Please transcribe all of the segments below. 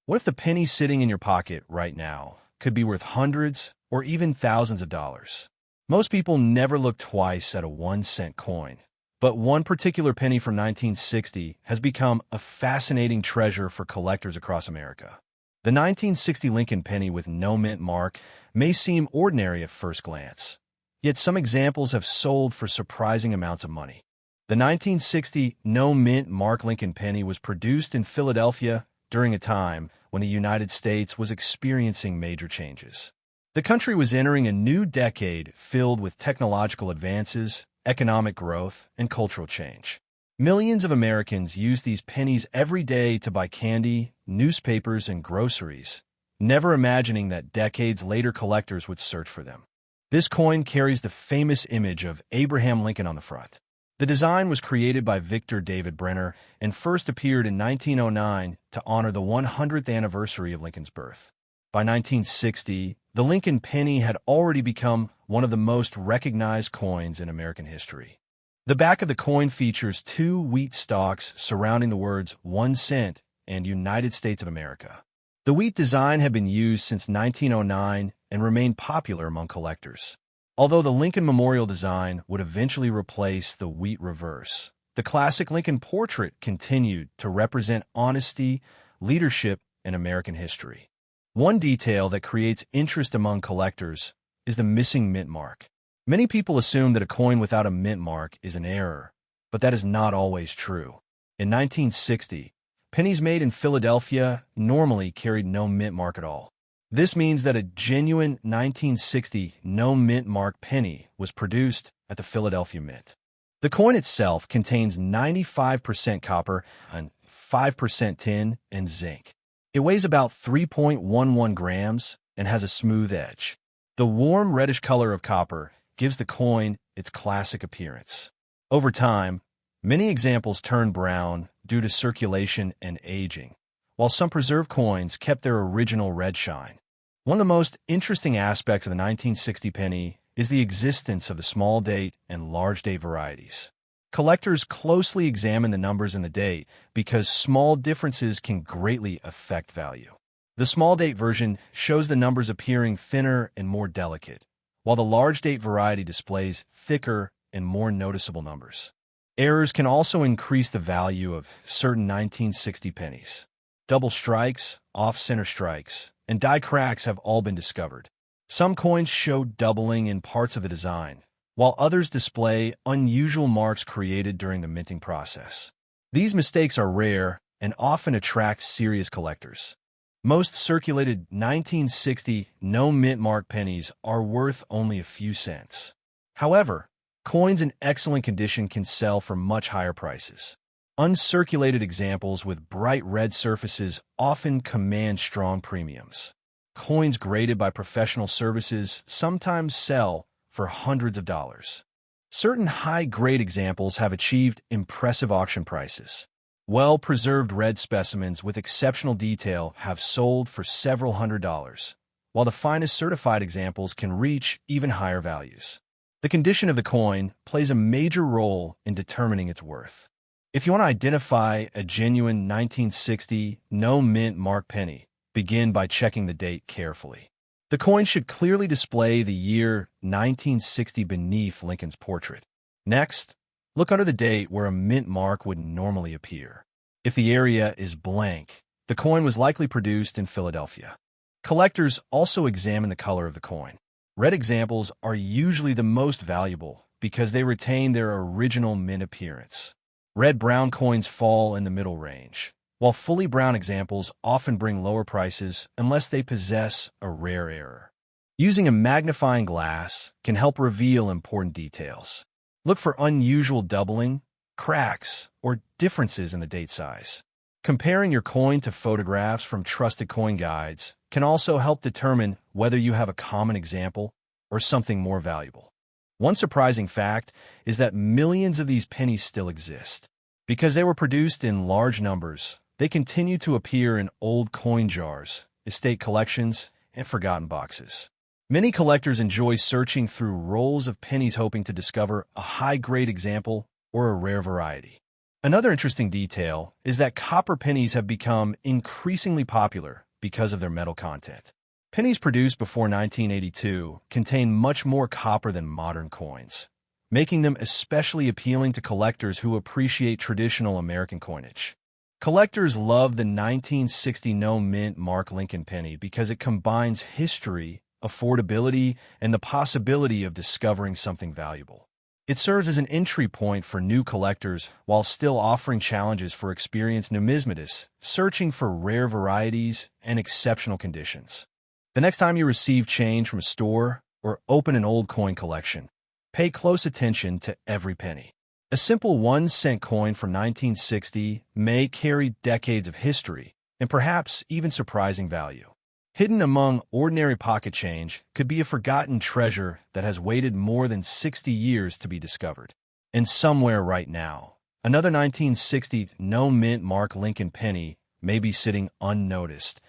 What if the penny sitting in your pocket right now could be worth hundreds or even thousands of dollars? Most people never look twice at a 1-cent coin, but one particular penny from 1960 has become a fascinating treasure for collectors across America. The 1960 Lincoln penny with no mint mark may seem ordinary at first glance, yet some examples have sold for surprising amounts of money. The 1960 no mint mark Lincoln penny was produced in Philadelphia during a time when the United States was experiencing major changes. The country was entering a new decade filled with technological advances, economic growth, and cultural change. Millions of Americans used these pennies every day to buy candy, newspapers, and groceries, never imagining that decades later collectors would search for them. This coin carries the famous image of Abraham Lincoln on the front. The design was created by Victor David Brenner and first appeared in 1909 to honor the 100th anniversary of Lincoln's birth. By 1960, the Lincoln penny had already become one of the most recognized coins in American history. The back of the coin features two wheat stalks surrounding the words 1 cent and United States of America. The wheat design had been used since 1909 and remained popular among collectors. Although the Lincoln Memorial design would eventually replace the wheat reverse, the classic Lincoln portrait continued to represent honesty, leadership, and American history. One detail that creates interest among collectors is the missing mint mark. Many people assume that a coin without a mint mark is an error, but that is not always true. In 1960, pennies made in Philadelphia normally carried no mint mark at all. This means that a genuine 1960 no mint mark penny was produced at the Philadelphia Mint. The coin itself contains 95% copper and 5% tin and zinc. It weighs about 3.11 grams and has a smooth edge. The warm reddish color of copper gives the coin its classic appearance. Over time, many examples turned brown due to circulation and aging, while some preserved coins kept their original red shine. One of the most interesting aspects of the 1960 penny is the existence of the small date and large date varieties. Collectors closely examine the numbers in the date because small differences can greatly affect value. The small date version shows the numbers appearing thinner and more delicate, while the large date variety displays thicker and more noticeable numbers. Errors can also increase the value of certain 1960 pennies. Double strikes, off-center strikes, and die cracks have all been discovered. Some coins show doubling in parts of the design, while others display unusual marks created during the minting process. These mistakes are rare and often attract serious collectors. Most circulated 1960 no mint mark pennies are worth only a few cents. However, coins in excellent condition can sell for much higher prices. Uncirculated examples with bright red surfaces often command strong premiums. Coins graded by professional services sometimes sell for hundreds of dollars. Certain high-grade examples have achieved impressive auction prices. Well-preserved red specimens with exceptional detail have sold for several $100s, while the finest certified examples can reach even higher values. The condition of the coin plays a major role in determining its worth. If you want to identify a genuine 1960 no mint mark penny, begin by checking the date carefully. The coin should clearly display the year 1960 beneath Lincoln's portrait. Next, look under the date where a mint mark would normally appear. If the area is blank, the coin was likely produced in Philadelphia. Collectors also examine the color of the coin. Red examples are usually the most valuable because they retain their original mint appearance. Red-brown coins fall in the middle range, while fully brown examples often bring lower prices unless they possess a rare error. Using a magnifying glass can help reveal important details. Look for unusual doubling, cracks, or differences in the date size. Comparing your coin to photographs from trusted coin guides can also help determine whether you have a common example or something more valuable. One surprising fact is that millions of these pennies still exist. Because they were produced in large numbers, they continue to appear in old coin jars, estate collections, and forgotten boxes. Many collectors enjoy searching through rolls of pennies hoping to discover a high-grade example or a rare variety. Another interesting detail is that copper pennies have become increasingly popular because of their metal content. Pennies produced before 1982 contain much more copper than modern coins, making them especially appealing to collectors who appreciate traditional American coinage. Collectors love the 1960 No Mint Mark Lincoln penny because it combines history, affordability, and the possibility of discovering something valuable. It serves as an entry point for new collectors while still offering challenges for experienced numismatists searching for rare varieties and exceptional conditions. The next time you receive change from a store or open an old coin collection, pay close attention to every penny. A simple 1-cent coin from 1960 may carry decades of history and perhaps even surprising value. Hidden among ordinary pocket change could be a forgotten treasure that has waited more than 60 years to be discovered. And somewhere right now, another 1960 No Mint Mark Lincoln penny may be sitting unnoticed,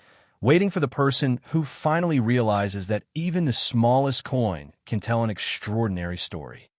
waiting for the person who finally realizes that even the smallest coin can tell an extraordinary story.